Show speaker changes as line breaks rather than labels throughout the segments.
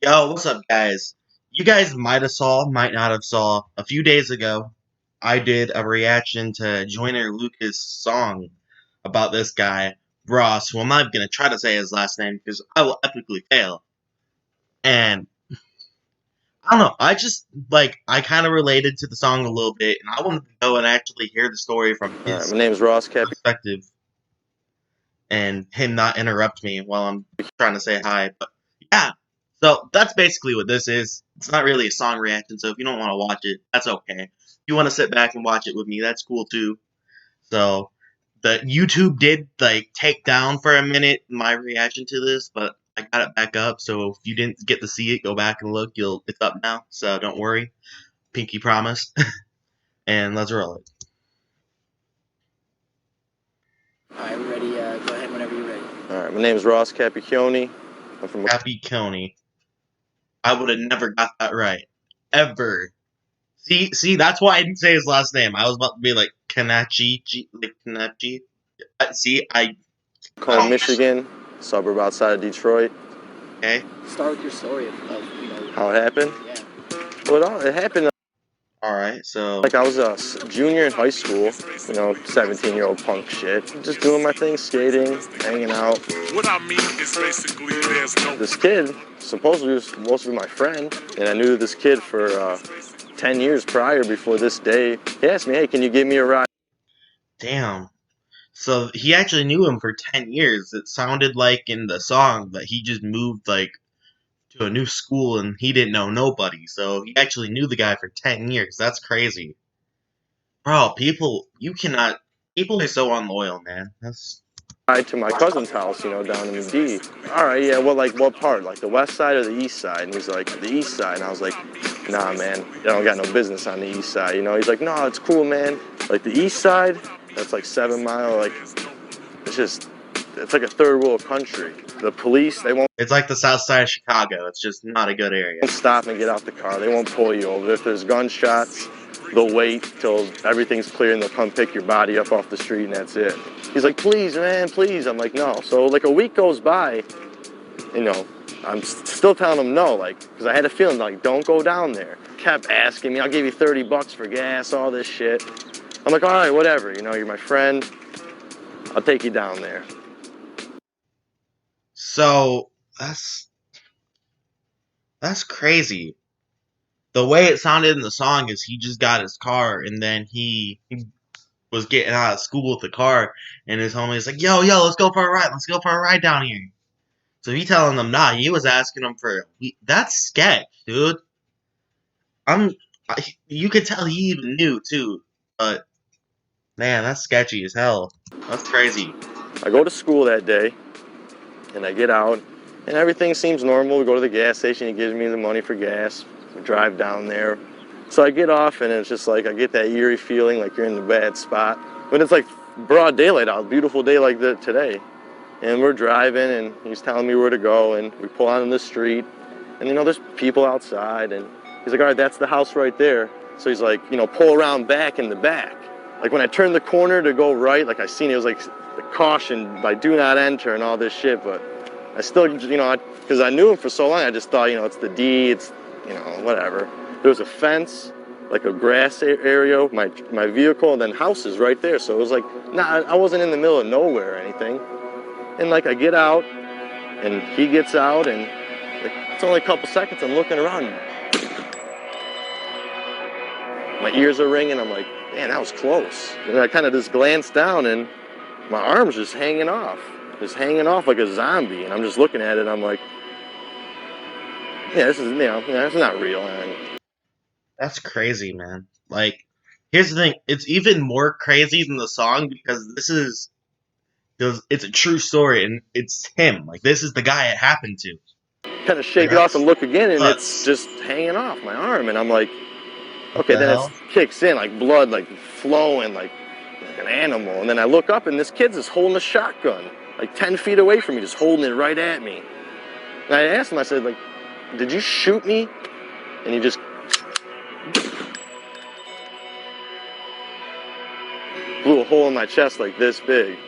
Yo, what's up, guys? You guys might have saw, might not have saw. A few days ago, I did a reaction to Joyner Lucas' song about this guy, Ross, who I'm not gonna try to say his last name because I will epically fail. And I don't know, I kind of related to the song a little bit, and I wanted to go and actually hear the story from
Alright,
his
my name is Ross
perspective and him not interrupt me while I'm trying to say hi. But yeah, so that's basically what this is. It's not really a song reaction, so if you don't want to watch it, that's okay. If you want to sit back and watch it with me, that's cool too. So the YouTube did take down for a minute my reaction to this, but I got it back up. So if you didn't get to see it, go back and look. It's up now, so don't worry. Pinky promise. And let's roll it.
Alright, we're ready. Go ahead whenever you're ready.
Alright, my name is Ross Capicchioni. I'm from
Capicchioni. I would have never got that right. Ever. See, that's why I didn't say his last name. I was about to be like Kanachi, like Kanachi. See,
Michigan, suburb outside of Detroit.
Okay.
Start with your story of
How it happened?
Yeah.
Well, it happened
All right. So
like I was a junior in high school, 17-year-old punk shit. Just doing my thing, skating, hanging out.
What I mean is basically there's no...
This kid supposedly was supposed to be my friend, and I knew this kid for 10 years prior before this day. He asked me, hey, can you give me a ride?
damn. So he actually knew him for 10 years. It sounded like in the song that he just moved to a new school and he didn't know nobody. So he actually knew the guy for 10 years. That's crazy, bro. People are so unloyal, man. That's
Ride to my cousin's house, down in the D. All right, yeah, well, like, what part? Like, the west side or the east side? And he's like, the east side. And I was like, nah, man, I don't got no business on the east side, He's like, no, it's cool, man. Like, the east side, that's like 7 Mile, like, it's like a third world country. The police, they won't
it's like the south side of Chicago. It's just not a good area.
stop and get out the car. They won't pull you over. If there's gunshots, they'll wait till everything's clear and they'll come pick your body up off the street and that's it. He's like, please, man, please. I'm like, no. So like a week goes by, I'm still telling him no, because I had a feeling, don't go down there. Kept asking me, I'll give you $30 for gas, all this shit. I'm like, all right, whatever, you're my friend. I'll take you down there.
So that's crazy. The way it sounded in the song is he just got his car and then he was getting out of school with the car and his homie's like, yo, let's go for a ride. Let's go for a ride down here. So he telling them, nah, he was asking them for that's sketch, dude. You could tell he even knew too, but man, that's sketchy as hell. That's crazy.
I go to school that day and I get out and everything seems normal. We go to the gas station, he gives me the money for gas. We drive down there. So I get off and it's just like I get that eerie feeling like you're in a bad spot. When it's like broad daylight out, beautiful day like today. And we're driving and he's telling me where to go and we pull out on the street and there's people outside and he's like, all right, that's the house right there. So he's like, pull around back in the back. Like when I turned the corner to go right, like I seen it was like the caution, like do not enter and all this shit, but I still, because I knew him for so long, I just thought, it's the D, it's, whatever. There was a fence, like a grass area, my vehicle, and then houses right there. So it was like, nah, I wasn't in the middle of nowhere or anything. And like I get out, and he gets out, and like, it's only a couple seconds, I'm looking around. My ears are ringing, I'm like, man, that was close. And I kind of just glanced down, and my arm's just hanging off like a zombie. And I'm just looking at it, I'm like, yeah, this is, it's not real.
That's crazy, man. Like, here's the thing. It's even more crazy than the song because it's a true story and it's him. Like, this is the guy it happened to.
Kind of shake it off and look again, and it's just hanging off my arm. And I'm like, okay, then it kicks in, like blood, like flowing, like an animal. And then I look up, and this kid's just holding a shotgun, like 10 feet away from me, just holding it right at me. And I asked him, I said, like, did you shoot me? And he just blew a hole in my chest like this big.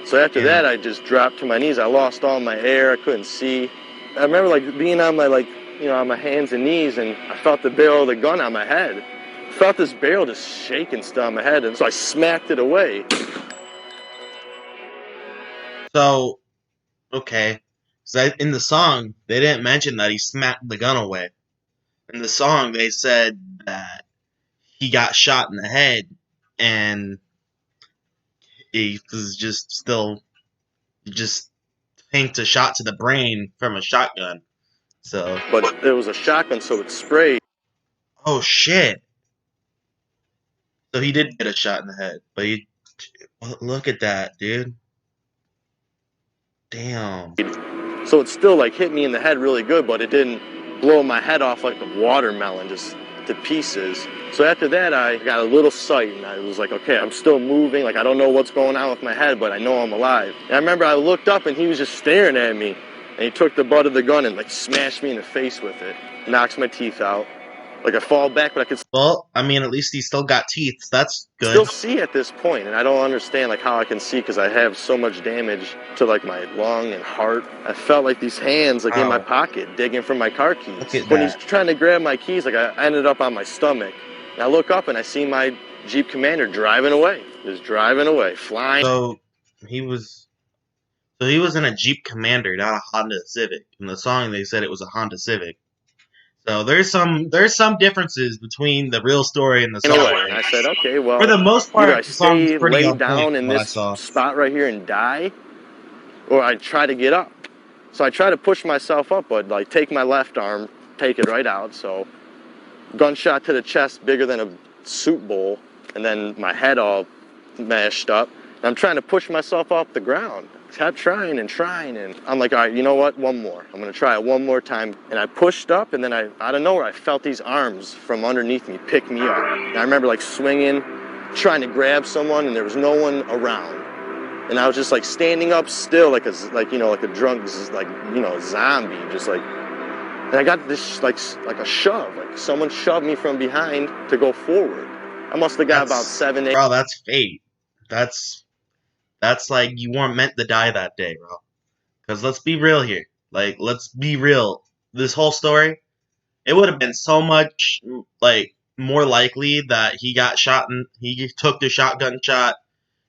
So after that, I just dropped to my knees. I lost all my air. I couldn't see. I remember like being on my on my hands and knees, and I felt the barrel of the gun on my head. I felt this barrel just shaking still on my head, and so I smacked it away.
So, okay. So in the song, they didn't mention that he smacked the gun away. In the song, they said that he got shot in the head, and he was just tanked a shot to the brain from a shotgun. So,
But it was a shotgun, so it sprayed.
oh shit. So he did get a shot in the head, but look at that, dude. Damn.
So it still like hit me in the head really good, but it didn't blow my head off like a watermelon just to pieces. So after that, I got a little sight, and I was like, okay, I'm still moving. Like, I don't know what's going on with my head, but I know I'm alive. And I remember I looked up, and he was just staring at me, and he took the butt of the gun and like smashed me in the face with it. Knocks my teeth out. Like, I fall back, but I could
Well, I mean, at least he still got teeth. So that's good.
still see at this point, and I don't understand like how I can see because I have so much damage to like my lung and heart. I felt like these hands like in my pocket digging for my car keys.
Look at
When
that.
he's trying to grab my keys, like I ended up on my stomach. And I look up and I see my Jeep Commander driving away, just driving away, flying.
So he was in a Jeep Commander, not a Honda Civic. In the song, they said it was a Honda Civic. So there's some differences between the real story and the song.
Away. And I said, okay, well,
For the most
either I
part, the song's
stay
pretty
laid
on
down
point
in
from what I
this
saw.
spot right here and die, or I try to get up. So I try to push myself up, but like take my left arm, take it right out. So gunshot to the chest, bigger than a soup bowl, and then my head all mashed up. And I'm trying to push myself off the ground. Kept trying, and I'm like, all right, you know what? One more. I'm gonna try it one more time. And I pushed up, and then out of nowhere, I felt these arms from underneath me pick me up. And I remember like swinging, trying to grab someone, and there was no one around. And I was just like standing up still, like a drunk, zombie, just like. And I got this like a shove, like someone shoved me from behind to go forward. I must have got about 7, 8.
Bro, that's fate. That's like you weren't meant to die that day, bro. Because let's be real here. Like, let's be real. This whole story, it would have been so much like more likely that he got shot and he took the shotgun shot.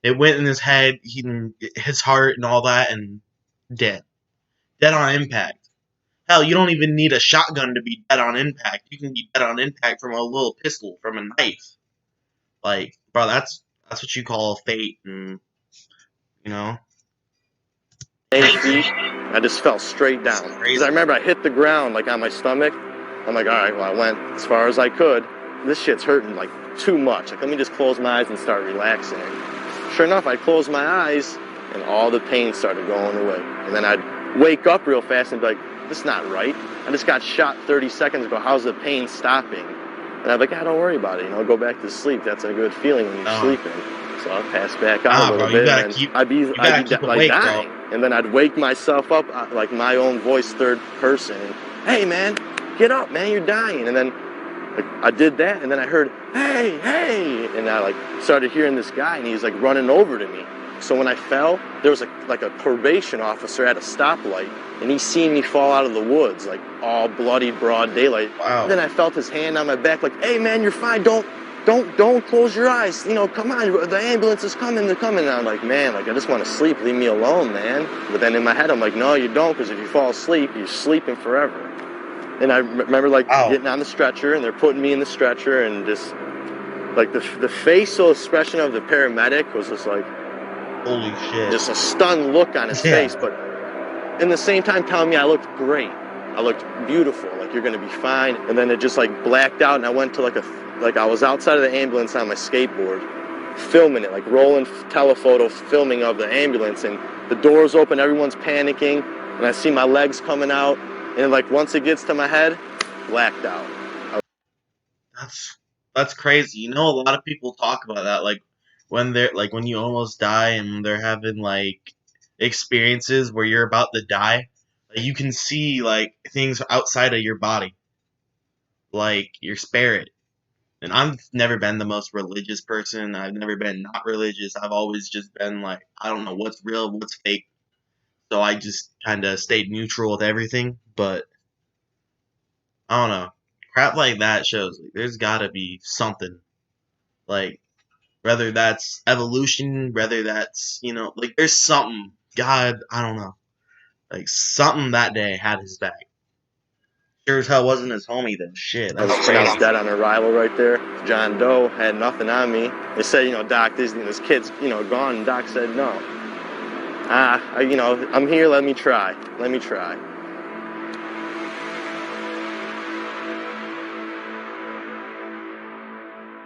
It went in his head, his heart, and all that, and dead on impact. Hell, you don't even need a shotgun to be dead on impact. You can be dead on impact from a little pistol, from a knife. Like, bro, that's what you call fate, and you know.
8 feet. I just fell straight down. Because I remember I hit the ground like on my stomach. I'm like, all right, well, I went as far as I could. This shit's hurting like too much. Like, let me just close my eyes and start relaxing. Sure enough, I closed my eyes and all the pain started going away. And then I'd wake up real fast and be like, this is not right. I just got shot 30 seconds ago. How's the pain stopping? And I'm like, don't worry about it. Go back to sleep. That's a good feeling when you're sleeping. So I'll pass back out a little bit, and I'd be like dying. And then I'd wake myself up, like my own voice, third person. And, hey, man, get up, man, you're dying. And then like, I did that, and then I heard, hey, hey. And I like started hearing this guy, and he's like running over to me. So when I fell, there was a probation officer at a stoplight, and he seen me fall out of the woods, like all bloody broad daylight.
Wow.
And then I felt his hand on my back, like, hey, man, you're fine, don't close your eyes. Come on, the ambulance is coming, they're coming. And I'm like, man, like, I just want to sleep. Leave me alone, man. But then in my head, I'm like, no, you don't, because if you fall asleep, you're sleeping forever. And I remember, like, getting on the stretcher, and they're putting me in the stretcher, and just, like, the facial expression of the paramedic was just like,
holy shit.
Just a stunned look on his face, but in the same time telling me I looked great. I looked beautiful, like, you're going to be fine. And then it just, like, blacked out, and I went to, like I was outside of the ambulance on my skateboard, filming it, like rolling telephoto filming of the ambulance, and the doors open, everyone's panicking, and I see my legs coming out, and like once it gets to my head, blacked out.
That's crazy. You know, a lot of people talk about that, like when you almost die and they're having like experiences where you're about to die, like, you can see like things outside of your body, like your spirit. And I've never been the most religious person. I've never been not religious. I've always just been like, I don't know what's real, what's fake. so I just kind of stayed neutral with everything. But I don't know, crap like that shows like, there's got to be something, like whether that's evolution, whether that's like there's something. God, I don't know, like something that day had his back. Sure as hell wasn't his homie then. Shit,
I was
that's
pronounced
crazy.
dead on arrival right there. John Doe had nothing on me. They said, Doc, this kid's, gone. And Doc said, no. I'm here. Let me try. Let me try.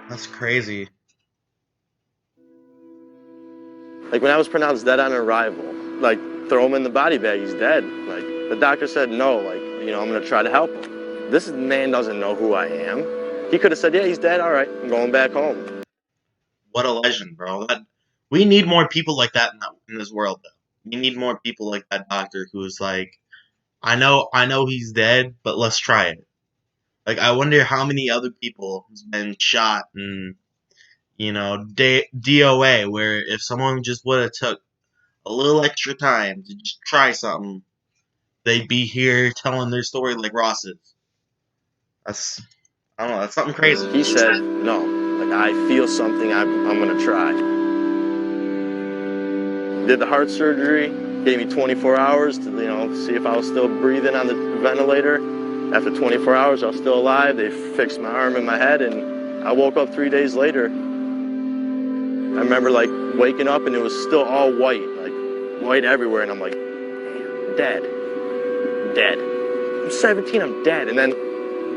That's crazy.
Like when I was pronounced dead on arrival, like throw him in the body bag. He's dead. Like the doctor said, no. Like I'm gonna try to help him. This man doesn't know who I am. He could have said, yeah, he's dead. All right, I'm going back home.
What a legend, bro. We need more people like that in this world, though. We need more people like that doctor who's like, I know he's dead, but let's try it. Like, I wonder how many other people has been shot and DOA, where if someone just would have took a little extra time to just try something, they'd be here telling their story like Ross is. I don't know, that's something crazy.
He said, no, like I feel something, I'm gonna try. Did the heart surgery, gave me 24 hours to, see if I was still breathing on the ventilator. After 24 hours, I was still alive. They fixed my arm and my head, and I woke up 3 days later. I remember like waking up and it was still all white, like white everywhere, and I'm like, dead. I'm 17, I'm dead. And then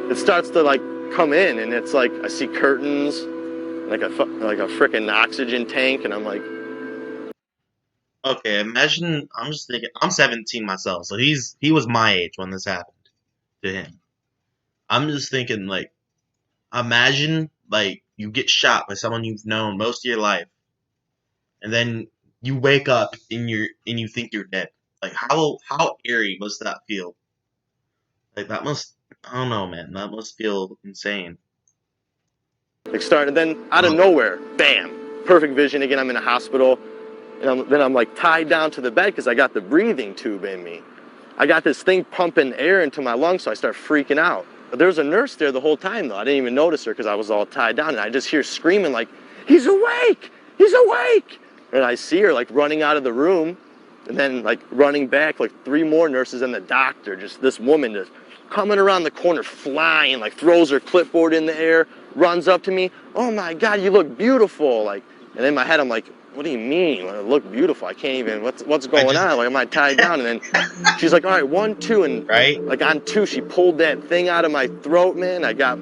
it starts to like come in, and it's like I see curtains, like a freaking oxygen tank, and I'm like,
okay, imagine. I'm just thinking. I'm 17 myself, so he was my age when this happened to him. I'm just thinking, like, imagine like you get shot by someone you've known most of your life, and then you wake up and you think you're dead. Like, how eerie must that feel? Like, that must. I don't know, man. That must feel insane.
like started. Then out of nowhere, bam, perfect vision again. I'm in a hospital, and then I'm like tied down to the bed because I got the breathing tube in me. I got this thing pumping air into my lungs, so I start freaking out. But there was a nurse there the whole time, though. I didn't even notice her because I was all tied down, and I just hear screaming like, he's awake! He's awake! And I see her like running out of the room, and then like running back, like 3 more nurses and the doctor, just this woman just coming around the corner, flying, like throws her clipboard in the air, runs up to me, oh my God, you look beautiful. Like, and in my head, I'm like, what do you mean? I look beautiful. I can't even, what's going on? Like, am I tied down? And then she's like, all right, 1, 2, and
right?
like on 2, she pulled that thing out of my throat, man. I got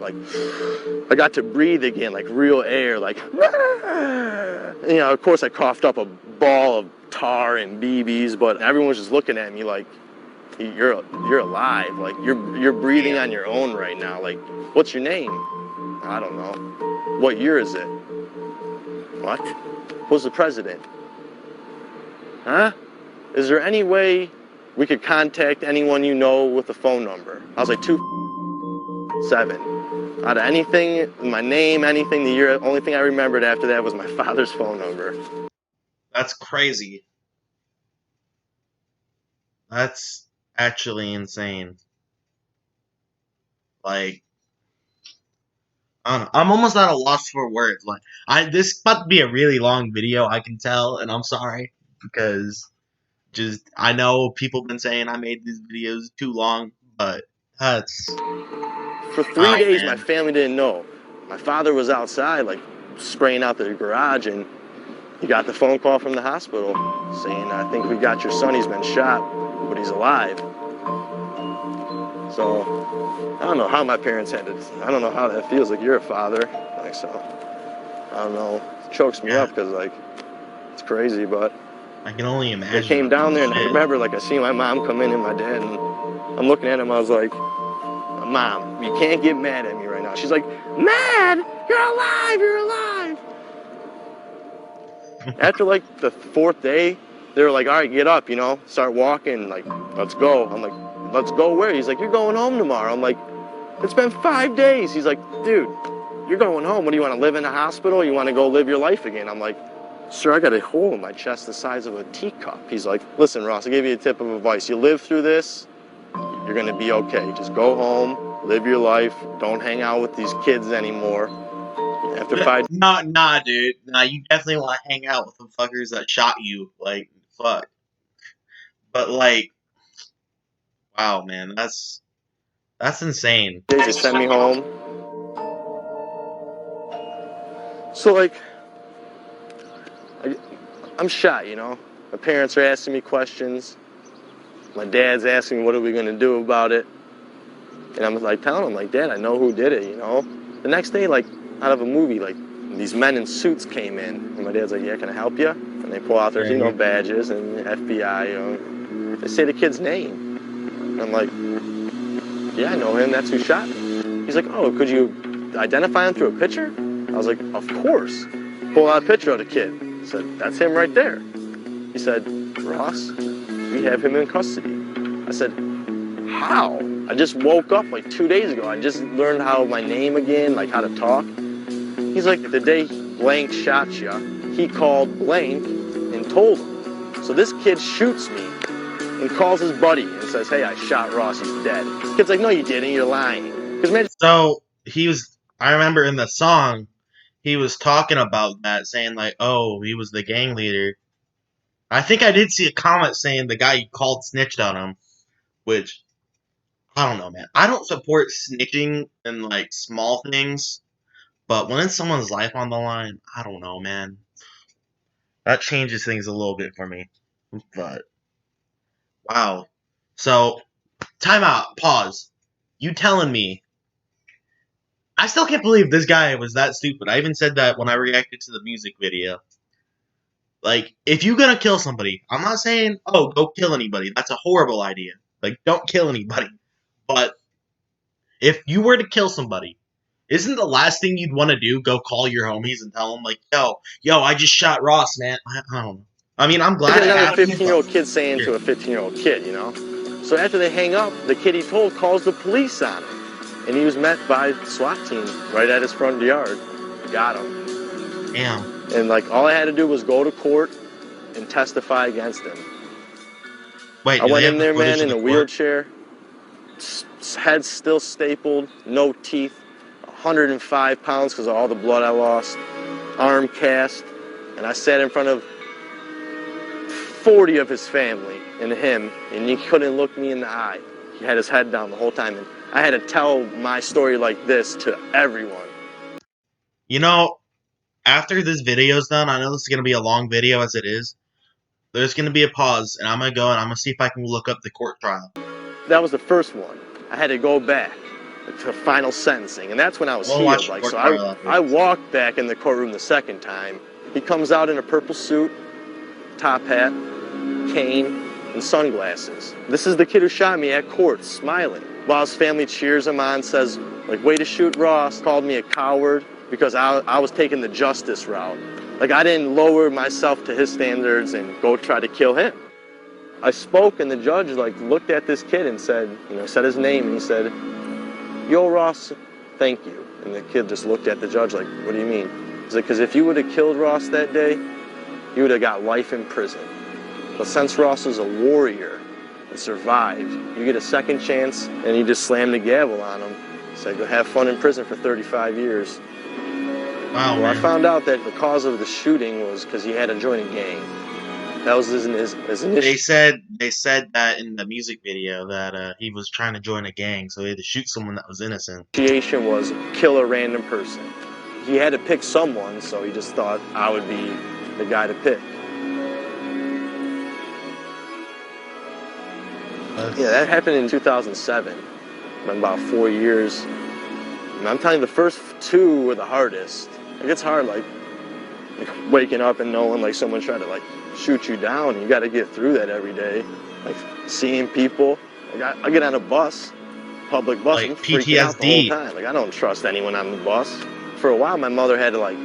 to breathe again, like real air, like, and, of course I coughed up a ball of tar and BBs, but everyone was just looking at me like, you're alive, like you're breathing on your own right now. Like, what's your name? I don't know. What year is it? What? Who's the president? Huh? Is there any way we could contact anyone you know with a phone number? I was like, 2-7. Out of anything, my name, anything, the year, only thing I remembered after that was my father's phone number.
That's crazy. That's actually insane. Like, I don't know. I'm almost at a loss for words. Like, this about to be a really long video, I can tell, and I'm sorry because I know people been saying I made these videos too long, but that's
For 3 days, my family didn't know. My father was outside, like spraying out the garage, and he got the phone call from the hospital saying, I think we got your son. He's been shot, but he's alive. So I don't know how my parents had it. I don't know how that feels. Like, you're a father. Like, so I don't know. It chokes me up because, like, it's crazy, but
I can only imagine.
I came down there, and I remember, like, I seen my mom come in and my dad, and I'm looking at him. I was like, Mom, you can't get mad at me right now. She's like, mad? You're alive, you're alive. After like the 4th day, they were like, all right, get up, start walking, like, let's go. I'm like, let's go where? He's like, you're going home tomorrow. I'm like, it's been 5 days. He's like, dude, you're going home. What do you want to live in a hospital? You want to go live your life again? I'm like, sir, I got a hole in my chest the size of a teacup. He's like, listen, Ross, I gave you a tip of advice. You live through this, you're going to be okay. Just go home, live your life. Don't hang out with these kids anymore. After 5
Nah, dude. Nah, you definitely want to hang out with the fuckers that shot you. Like, fuck. But, like, wow, man. That's insane.
days, they sent me home. So, like, I'm shot, you know? My parents are asking me questions. My dad's asking, what are we going to do about it? And I'm like telling him, like, Dad, I know who did it, you know? The next day, like, out of a movie, like, these men in suits came in. And my dad's like, yeah, can I help you? And they pull out their, you know, badges and FBI, you know. They say the kid's name. And I'm like, yeah, I know him. That's who shot me. He's like, oh, could you identify him through a picture? I was like, of course. Pull out a picture of the kid. I said, that's him right there. He said, Ross, we have him in custody. I said, how? I just woke up like 2 days ago. I just learned how my name again, like how to talk. He's like, the day blank shot you, he called blank and told him. So this kid shoots me and calls his buddy and says, hey, I shot Ross, he's dead. The kid's like, no, you didn't, you're lying.
So, I remember in the song, he was talking about that, saying, like, oh, he was the gang leader. I think I did see a comment saying the guy he called snitched on him, which, I don't know, man. I don't support snitching in, like, small things, but when it's someone's life on the line, I don't know, man. That changes things a little bit for me. But, wow. So, time out, pause. You telling me, I still can't believe this guy was that stupid. I even said that when I reacted to the music video. Like, if you're gonna kill somebody, I'm not saying, oh, go kill anybody. That's a horrible idea. Like, don't kill anybody. But if you were to kill somebody, isn't the last thing you'd want to do go call your homies and tell them, like, yo, I just shot Ross, man. I don't know. I mean, I'm glad it
Another
happened.
15-year-old kid saying to a 15-year-old kid, you know? So after they hang up, the kid he told calls the police on him. And he was met by the SWAT team right at his front yard. Got him.
Damn.
And, like, all I had to do was go to court and testify against him.
Wait,
I went in there, man, in a wheelchair, head still stapled, no teeth, 105 pounds because of all the blood I lost, arm cast, and I sat in front of 40 of his family and him, and he couldn't look me in the eye. He had his head down the whole time, and I had to tell my story like this to everyone.
You know, after this video's done, I know this is going to be a long video as it is. There's going to be a pause, and I'm going to go and I'm going to see if I can look up the court trial.
That was the first one. I had to go back to final sentencing, and that's when I was healed. Like, so I walked back in the courtroom the second time. He comes out in a purple suit, top hat, cane, and sunglasses. This is the kid who shot me at court, smiling. While his family cheers him on, says, like, way to shoot Ross, called me a coward because I was taking the justice route. Like, I didn't lower myself to his standards and go try to kill him. I spoke, and the judge, like, looked at this kid and said, you know, said his name, and he said, yo, Ross, thank you. And the kid just looked at the judge like, what do you mean? He's like, because if you would have killed Ross that day, you would have got life in prison. But since Ross is a warrior and survived, you get a second chance, and he just slammed the gavel on him. He said, go have fun in prison for 35 years.
Wow,
well, I found out that the cause of the shooting was because he had to join a gang. That was his initial.
They said that in the music video that he was trying to join a gang, so he had to shoot someone that was innocent.
Initiation was kill a random person. He had to pick someone, so he just thought I would be the guy to pick. Yeah, that happened in 2007. Been about 4 years. And I'm telling you, the first two were the hardest. It gets hard, like waking up and knowing like someone tried to like shoot you down. You got to get through that every day. Like seeing people. Like I get on a bus, public bus,
like
I'm freaking out the whole time. Like I don't trust anyone on the bus. For a while, my mother had to like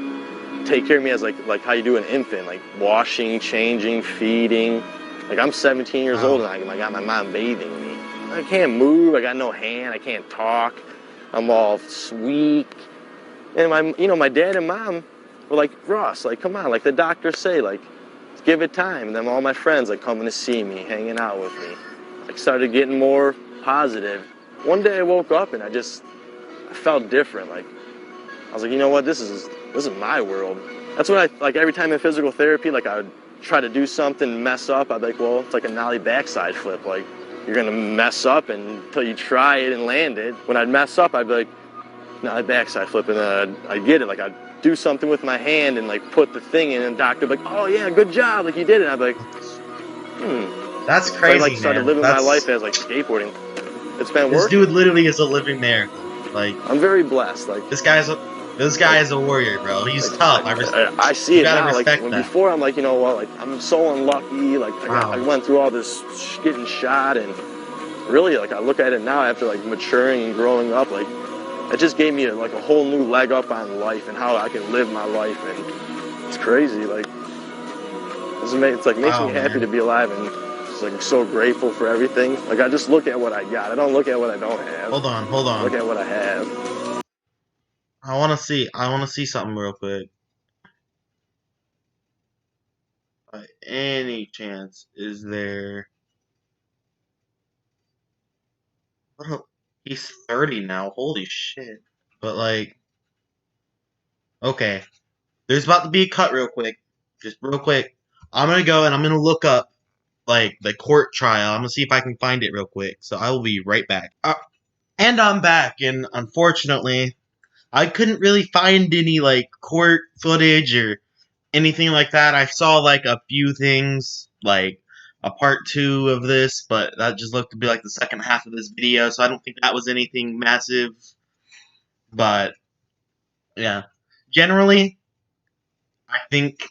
take care of me as like how you do an infant, like washing, changing, feeding. Like I'm 17 years old and I got my mom bathing me. I can't move. I got no hand. I can't talk. I'm all weak. And my dad and mom, But like, Ross, like, come on, like the doctors say, like, give it time. And then all my friends like coming to see me, hanging out with me, like started getting more positive. One day I woke up and I felt different. Like, I was like, you know what, this is my world. That's what I, like every time in physical therapy, like I would try to do something, mess up, I'd be like, well, it's like a nollie backside flip. Like, you're gonna mess up until you try it and land it. When I'd mess up, I'd be like, nollie backside flip, and then I'd get it. Like, I'd do something with my hand and like put the thing in, and the doctor would be like, oh yeah, good job, like you did it. And I'd be like,
That's
So
crazy,
I like started
man.
living
That's,
my life as like skateboarding. It's been
this
working.
dude literally is a living miracle. Like,
I'm very blessed. Like,
this guy is a warrior, bro. He's tough.
I see
you
it
gotta
now. Like,
respect
when
that.
before I'm like, you know what? Like, I'm so unlucky. Like,
Wow.
I went through all this getting shot, and really, like, I look at it now after like maturing and growing up. Like, it just gave me a whole new leg up on life and how I can live my life, and it's crazy. Like, it's like makes me happy to be alive, and just like so grateful for everything. Like, I just look at what I got. I don't look at what I don't have.
Hold on.
I look at what I have.
I wanna see something real quick. By any chance, is there? He's 30 now. Holy shit! But like, okay, there's about to be a cut real quick. Just real quick. I'm gonna go and I'm gonna look up like the court trial. I'm gonna see if I can find it real quick. So I will be right back. And I'm back. And unfortunately, I couldn't really find any like court footage or anything like that. I saw like a few things, like a part 2 of this, but that just looked to be like the second half of this video, so I don't think that was anything massive. But yeah, generally, I think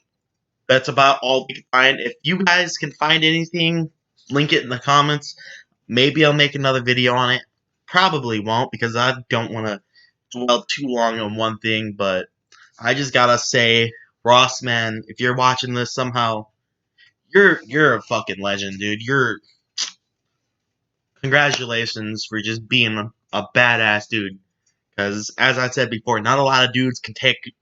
that's about all we can find. If you guys can find anything, link it in the comments. Maybe I'll make another video on it. Probably won't, because I don't want to dwell too long on one thing, but I just gotta say, Ross, man, if you're watching this somehow, you're a fucking legend, dude. Congratulations for just being a badass dude. Because as I said before, not a lot of dudes can take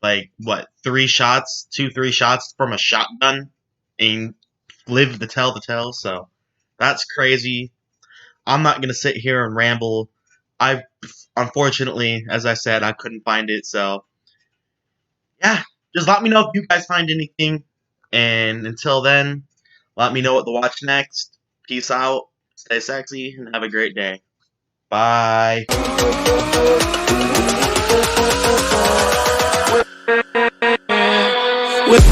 like what 3 shots, 2-3 shots from a shotgun and live to tell the tale. So that's crazy. I'm not gonna sit here and ramble. Unfortunately, as I said, I couldn't find it. So yeah, just let me know if you guys find anything. And until then, let me know what to watch next. Peace out. Stay sexy and have a great day. Bye.
With